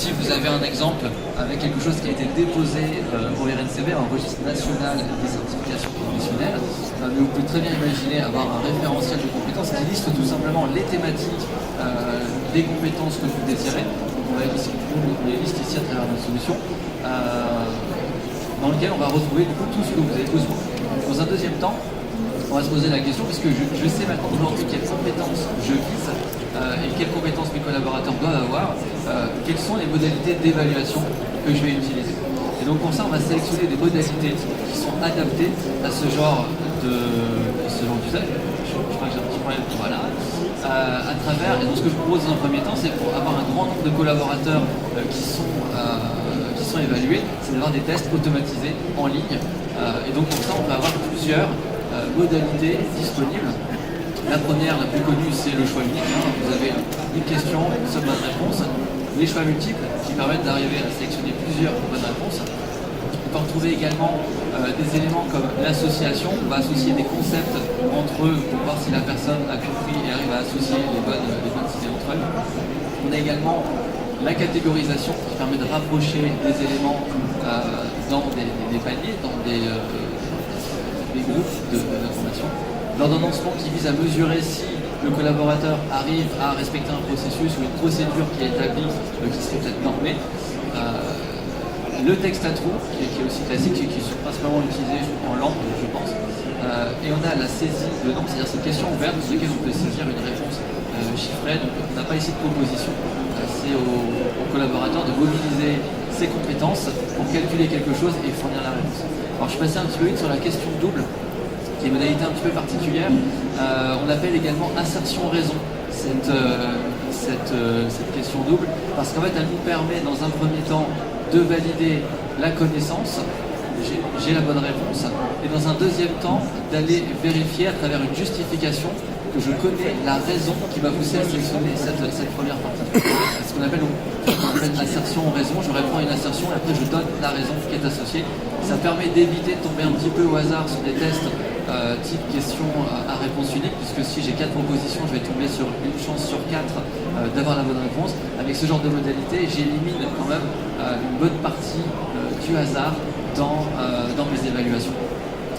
Si vous avez un exemple avec quelque chose qui a été déposé au RNCB, un registre national des certifications professionnelles, mais vous pouvez très bien imaginer avoir un référentiel de compétences qui liste tout simplement les thématiques des compétences que vous désirez. Donc on les liste ici à travers notre solution, dans lequel on va retrouver du coup tout ce que vous avez besoin. Dans un deuxième temps, on va se poser la question, puisque je sais maintenant aujourd'hui quelles compétences je vise et quelles compétences mes collaborateurs doivent avoir, quelles sont les modalités d'évaluation que je vais utiliser. Et donc pour ça, on va sélectionner des modalités qui sont adaptées à ce genre d'usage. Je crois que j'ai un petit problème, voilà. À travers, et donc ce que je propose dans un premier temps, c'est pour avoir un grand nombre de collaborateurs qui sont évalués, c'est d'avoir des tests automatisés en ligne. Et donc pour ça, on va avoir plusieurs modalités disponibles. La première, la plus connue, c'est le choix unique. Vous avez une question, une seule bonne réponse. Les choix multiples qui permettent d'arriver à sélectionner plusieurs bonnes réponses. On peut retrouver également des éléments comme l'association. On va associer des concepts entre eux pour voir si la personne a compris et arrive à associer les bonnes idées entre elles. On a également la catégorisation qui permet de rapprocher des éléments dans des paniers, dans des groupes d'informations. L'ordonnancement qui vise à mesurer si le collaborateur arrive à respecter un processus ou une procédure qui est établie, qui serait peut-être normée. Le texte à trous, qui est aussi classique, qui est principalement utilisé en langue, je pense. Et on a la saisie de normes, c'est-à-dire cette question ouverte sur laquelle on peut saisir une réponse chiffrée. Donc on n'a pas ici de proposition. C'est au collaborateur de mobiliser ses compétences pour calculer quelque chose et fournir la réponse. Alors je passais un petit peu vite sur la question double, qui est une modalité un petit peu particulière. On appelle également assertion-raison cette question double, parce qu'en fait elle nous permet dans un premier temps de valider la connaissance, j'ai la bonne réponse, et dans un deuxième temps d'aller vérifier à travers une justification que je connais la raison qui va pousser à sélectionner cette première partie. Ce qu'on appelle assertion-raison, je réponds à une assertion et après je donne la raison qui est associée. Ça permet d'éviter de tomber un petit peu au hasard sur des tests type question à réponse unique, puisque si j'ai 4 propositions, je vais tomber sur une chance sur 4 d'avoir la bonne réponse. Avec ce genre de modalité, j'élimine quand même une bonne partie du hasard dans mes évaluations.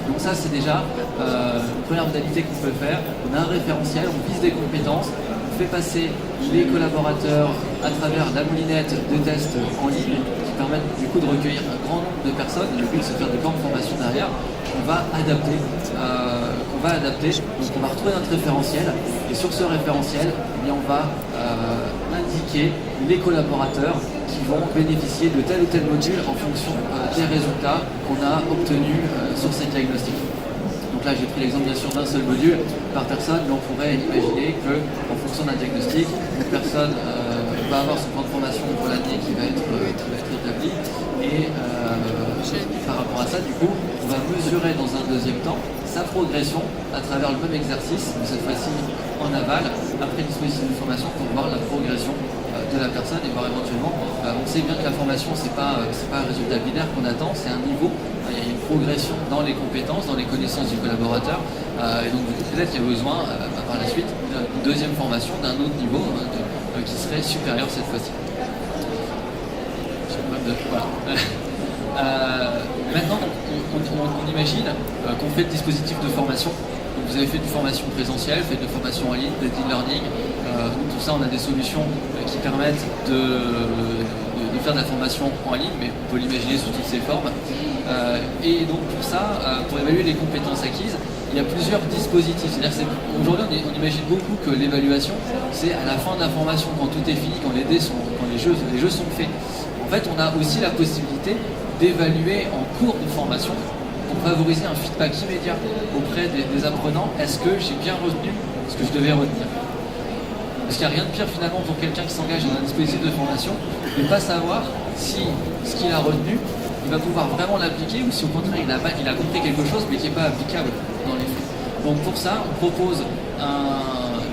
Donc ça, c'est déjà une première modalité qu'on peut faire. On a un référentiel, on vise des compétences, on fait passer les collaborateurs à travers la moulinette de tests en ligne qui permettent du coup de recueillir un grand nombre de personnes. Le but, c'est de faire des plans de formation derrière. On va adapter. Donc on va retrouver notre référentiel et sur ce référentiel, eh bien, on va indiquer les collaborateurs qui vont bénéficier de tel ou tel module en fonction des résultats qu'on a obtenus sur ces diagnostics. Donc là, j'ai pris l'exemple bien sûr d'un seul module par personne, mais on pourrait imaginer qu'en fonction d'un diagnostic, une personne va avoir son plan de formation pour l'année qui va être établi et par rapport à ça, du coup, on va mesurer dans un deuxième temps sa progression à travers le même exercice, mais cette fois-ci en aval, après une dispositif de formation pour voir la progression de la personne et voir éventuellement, on sait bien que la formation c'est pas un résultat binaire qu'on attend, c'est un niveau, il y a une progression dans les compétences, dans les connaissances du collaborateur et donc peut-être qu'il y a besoin par la suite d'une deuxième formation d'un autre niveau qui serait supérieur cette fois-ci. Maintenant on imagine qu'on fait le dispositif de formation. Donc, vous avez fait une formation présentielle, fait de formation en ligne, de e-learning. Tout ça, on a des solutions qui permettent de faire de la formation en ligne, mais on peut l'imaginer sous toutes ses formes. Et donc pour ça, pour évaluer les compétences acquises, il y a plusieurs dispositifs. C'est-à-dire qu'aujourd'hui, on imagine beaucoup que l'évaluation, c'est à la fin de la formation, quand tout est fini, quand les jeux sont faits. En fait, on a aussi la possibilité d'évaluer en cours de formation pour favoriser un feedback immédiat auprès des apprenants. Est-ce que j'ai bien retenu ce que je devais retenir? Parce qu'il n'y a rien de pire finalement pour quelqu'un qui s'engage dans un dispositif de formation de ne pas savoir si ce qu'il a retenu, il va pouvoir vraiment l'appliquer ou si au contraire il a compris quelque chose mais qui n'est pas applicable dans les faits. Donc pour ça, on propose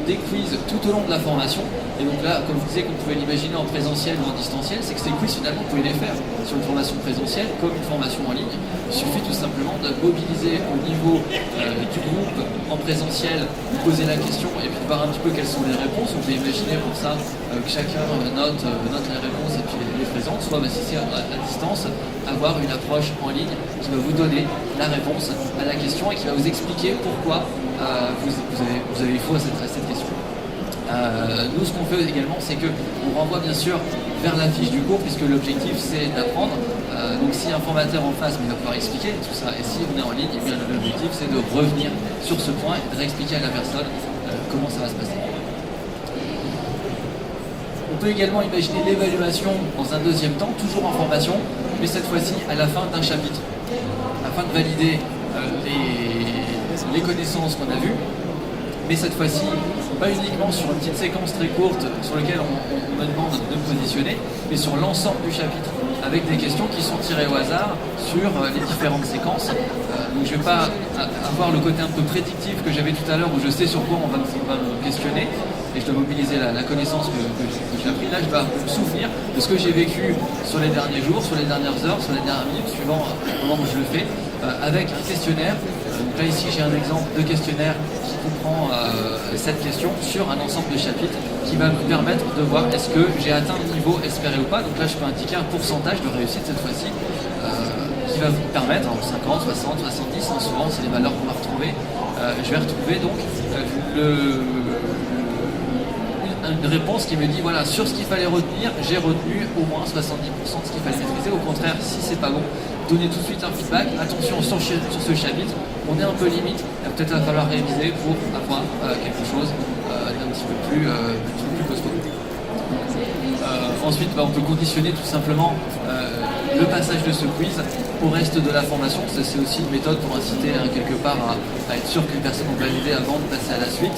des quiz tout au long de la formation. Et donc là, comme je disais qu'on pouvait l'imaginer en présentiel ou en distanciel, c'est que ces quiz finalement vous pouvez les faire sur une formation présentielle comme une formation en ligne. Il suffit tout simplement de mobiliser au niveau du groupe en présentiel, de poser la question et puis de voir un petit peu quelles sont les réponses. On peut imaginer pour ça que chacun note les réponses et puis les pourquoi si c'est à distance, avoir une approche en ligne qui va vous donner la réponse à la question et qui va vous expliquer pourquoi vous avez faux à cette question. Nous, ce qu'on fait également, c'est qu'on renvoie bien sûr vers la fiche du cours, puisque l'objectif c'est d'apprendre. Donc s'il y a un formateur en face, il va pouvoir expliquer tout ça. Et si on est en ligne, eh bien l'objectif c'est de revenir sur ce point et de réexpliquer à la personne comment ça va se passer. On peut également imaginer l'évaluation dans un deuxième temps, toujours en formation, mais cette fois-ci à la fin d'un chapitre, afin de valider les connaissances qu'on a vues, mais cette fois-ci pas uniquement sur une petite séquence très courte sur laquelle on me demande de me positionner, mais sur l'ensemble du chapitre, avec des questions qui sont tirées au hasard sur les différentes séquences. Donc je ne vais pas avoir le côté un peu prédictif que j'avais tout à l'heure, où je sais sur quoi on va me questionner, et je dois mobiliser la connaissance que j'ai appris. Là, je dois me souvenir de ce que j'ai vécu sur les derniers jours, sur les dernières heures, sur les dernières minutes, suivant le moment où je le fais, avec un questionnaire. Donc là, ici, j'ai un exemple de questionnaire qui comprend cette question sur un ensemble de chapitres qui va me permettre de voir est-ce que j'ai atteint le niveau espéré ou pas. Donc là, je peux indiquer un pourcentage de réussite cette fois-ci qui va vous permettre, en 50, 60, 70, souvent, c'est les valeurs qu'on va retrouver. Je vais retrouver donc une réponse qui me dit voilà, sur ce qu'il fallait retenir, j'ai retenu au moins 70% de ce qu'il fallait maîtriser. Au contraire, si c'est pas bon, donnez tout de suite un feedback. Attention sur ce chapitre, on est un peu limite, il va peut-être falloir réviser pour avoir quelque chose d'un petit peu plus costaud. Ensuite, on peut conditionner tout simplement le passage de ce quiz au reste de la formation. C'est aussi une méthode pour inciter quelque part à être sûr qu'une personne a validé avant de passer à la suite.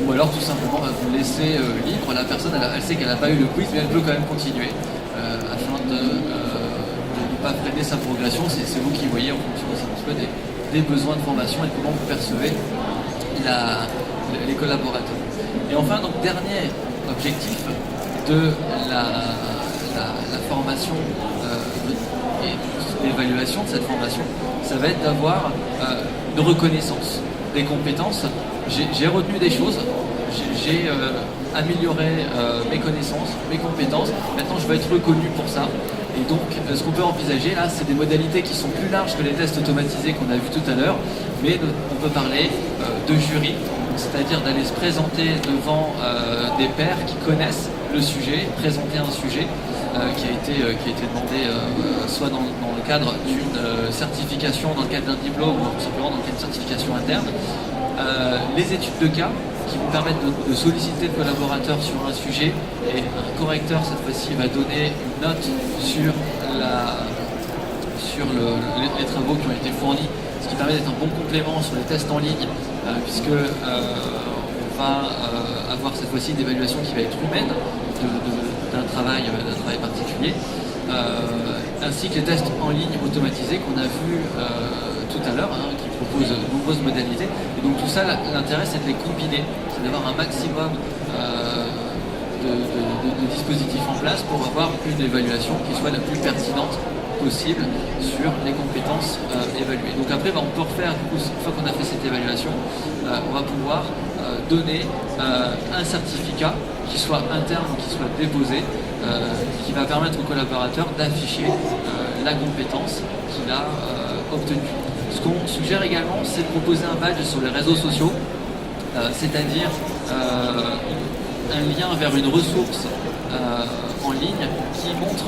Ou alors tout simplement vous laisser libre. La personne elle sait qu'elle n'a pas eu le quiz, mais elle peut quand même continuer afin de ne pas freiner sa progression. C'est vous qui voyez en fonction aussi un petit peu des besoins de formation et comment vous percevez les collaborateurs. Et enfin, donc dernier objectif de la formation et l'évaluation de cette formation, ça va être d'avoir une reconnaissance des compétences. J'ai retenu des choses, j'ai amélioré mes connaissances, mes compétences. Maintenant, je vais être reconnu pour ça. Et donc, ce qu'on peut envisager là, c'est des modalités qui sont plus larges que les tests automatisés qu'on a vus tout à l'heure. Mais on peut parler de jury, c'est-à-dire d'aller se présenter devant des pairs qui connaissent le sujet, présenter un sujet qui a été demandé soit dans le cadre d'une certification, dans le cadre d'un diplôme, ou tout simplement dans le cadre d'une certification interne. Les études de cas qui vont permettre de solliciter le collaborateur sur un sujet, et un correcteur cette fois-ci va donner une note sur les travaux qui ont été fournis, ce qui permet d'être un bon complément sur les tests en ligne, puisque on va avoir cette fois-ci une évaluation qui va être humaine d'un travail particulier, ainsi que les tests en ligne automatisés qu'on a vus tout à l'heure, qui proposent de nombreuses modalités. Et donc tout ça, l'intérêt c'est de les combiner, c'est d'avoir un maximum de dispositifs en place pour avoir une évaluation qui soit la plus pertinente possible sur les compétences évaluées. Donc après, on peut refaire, du coup, une fois qu'on a fait cette évaluation, on va pouvoir donner un certificat qui soit interne ou qui soit déposé, qui va permettre au collaborateur d'afficher la compétence qu'il a obtenue. Ce qu'on suggère également, c'est de proposer un badge sur les réseaux sociaux, c'est-à-dire un lien vers une ressource en ligne qui montre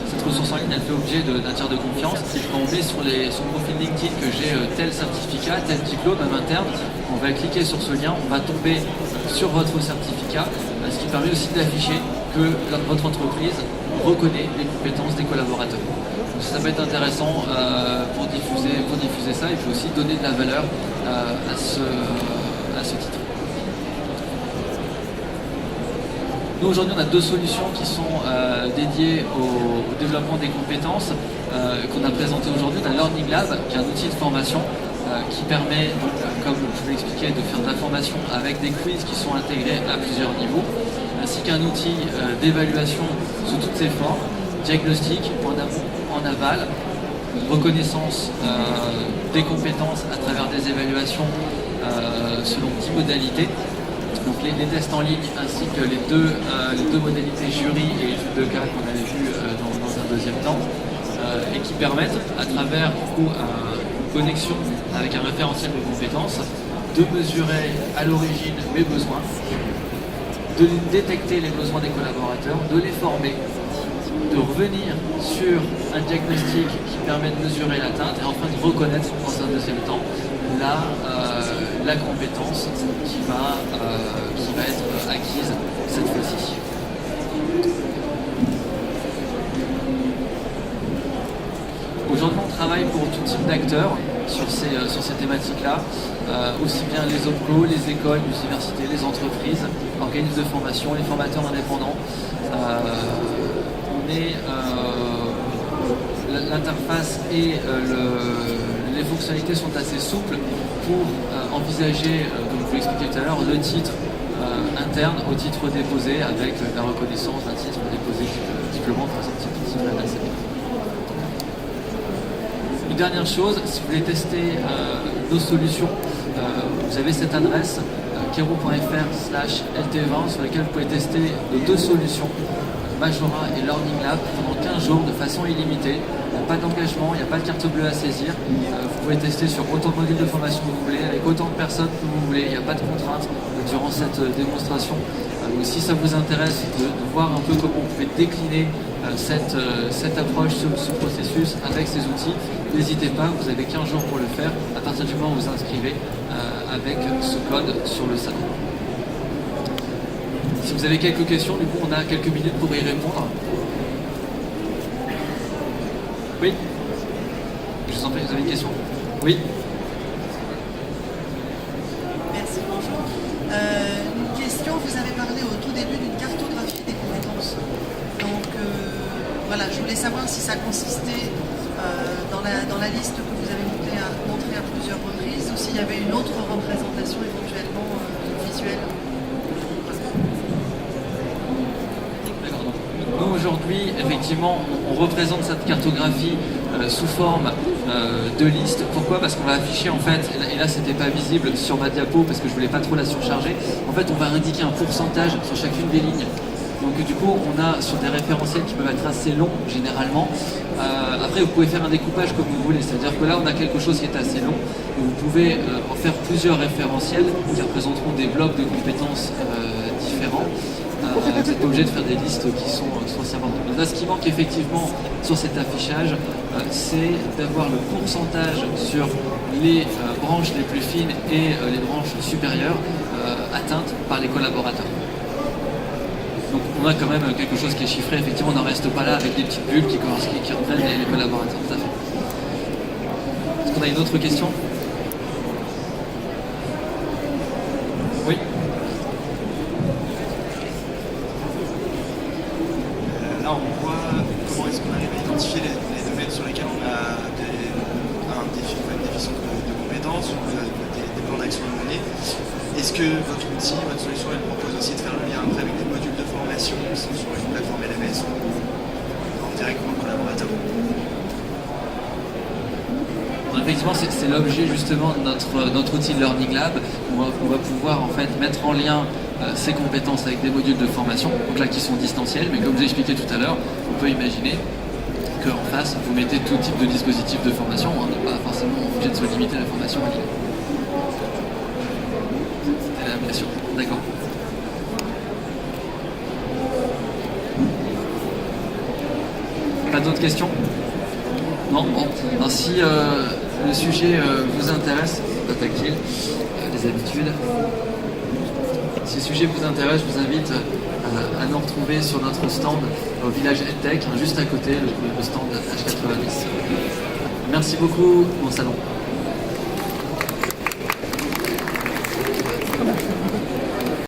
cette ressource en ligne, elle fait objet d'un tiers de confiance. Quand on met sur son profil LinkedIn que j'ai tel certificat, tel diplôme même interne, on va cliquer sur ce lien, on va tomber sur votre certificat, ce qui permet aussi d'afficher que votre entreprise reconnaît les compétences des collaborateurs. Donc ça peut être intéressant pour diffuser ça et puis aussi donner de la valeur à ce titre. Nous aujourd'hui on a deux solutions qui sont dédiées au développement des compétences qu'on a présentées aujourd'hui. On a Learning Lab qui est un outil de formation qui permet, donc, comme je vous l'ai expliqué, de faire de la formation avec des quiz qui sont intégrés à plusieurs niveaux, ainsi qu'un outil d'évaluation sous toutes ses formes, diagnostic en amont, en aval, reconnaissance des compétences à travers des évaluations selon 10 modalités. Donc les tests en ligne ainsi que les deux modalités jury et études de cas qu'on avait vu un deuxième temps, et qui permettent, à travers une connexion avec un référentiel de compétences, de mesurer à l'origine mes besoins, de détecter les besoins des collaborateurs, de les former, de revenir sur un diagnostic qui permet de mesurer l'atteinte et enfin de reconnaître dans un deuxième temps la compétence qui va être acquise cette fois-ci. Aujourd'hui, on travaille pour tout type d'acteurs sur ces thématiques-là, aussi bien les OPCO, les écoles, les universités, les entreprises, organismes de formation, les formateurs indépendants. L'interface et les fonctionnalités sont assez souples pour envisager, comme je vous l'expliquais tout à l'heure, le titre interne au titre déposé avec la reconnaissance d'un titre déposé diplômant par exemple titre LACP. Une dernière chose, si vous voulez tester nos solutions, vous avez cette adresse kero.fr/lt20 sur laquelle vous pouvez tester nos deux solutions, Majora et Learning Lab, pendant 15 jours de façon illimitée. Il n'y a pas d'engagement, il n'y a pas de carte bleue à saisir. Vous pouvez tester sur autant de modules de formation que vous voulez, avec autant de personnes que vous voulez. Il n'y a pas de contraintes durant cette démonstration. Si ça vous intéresse de voir un peu comment vous pouvez décliner cette approche, ce processus avec ces outils, n'hésitez pas, vous avez 15 jours pour le faire à partir du moment où vous inscrivez avec ce code sur le salon. Si vous avez quelques questions, du coup on a quelques minutes pour y répondre. Oui? Je vous en prie, vous avez une question? Oui? Merci, bonjour. Une question, vous avez parlé au tout début d'une cartographie des compétences. Donc voilà, je voulais savoir si ça consistait dans la liste que vous avez montrée à plusieurs reprises ou s'il y avait une autre représentation éventuellement visuelle. Nous aujourd'hui, effectivement, on représente cette cartographie sous forme de liste. Pourquoi? Parce qu'on va afficher en fait, et là c'était pas visible sur ma diapo parce que je voulais pas trop la surcharger, en fait on va indiquer un pourcentage sur chacune des lignes. Donc du coup on a sur des référentiels qui peuvent être assez longs généralement. Après vous pouvez faire un découpage comme vous voulez, c'est-à-dire que là on a quelque chose qui est assez long et vous pouvez en faire plusieurs référentiels qui représenteront des blocs de compétences différents. Vous n'êtes pas obligé de faire des listes qui sont assez importantes. Là, ce qui manque effectivement sur cet affichage, c'est d'avoir le pourcentage sur les branches les plus fines et les branches supérieures atteintes par les collaborateurs. Donc on a quand même quelque chose qui est chiffré, effectivement on n'en reste pas là avec des petites bulles qui reprennent les collaborateurs. Tout à fait. Est-ce qu'on a une autre question? Oui. Là, on voit comment est-ce qu'on arrive à identifier les domaines sur lesquels on a une déficience de compétences ou des plans d'action à mener. Est-ce que votre outil, votre solution, elle propose aussi de faire le lien après avec des modules de formation qui sont sur une plateforme LMS ou en direct pour le collaborateur? Effectivement, c'est l'objet justement de notre outil Learning Lab, où on va pouvoir en fait mettre en lien ces compétences avec des modules de formation, donc là qui sont distanciels, mais comme je l'ai expliqué tout à l'heure, on peut imaginer qu'en face, vous mettez tout type de dispositif de formation, on n'est pas forcément obligé de se limiter à la formation en ligne. Bien sûr, d'accord. Pas d'autres questions? Non? Bon. Alors, si le sujet vous intéresse, pas tactile, les habitudes. Si le sujet vous intéresse, je vous invite à nous retrouver sur notre stand au village EdTech, juste à côté, le stand H90. Merci beaucoup, bon salon.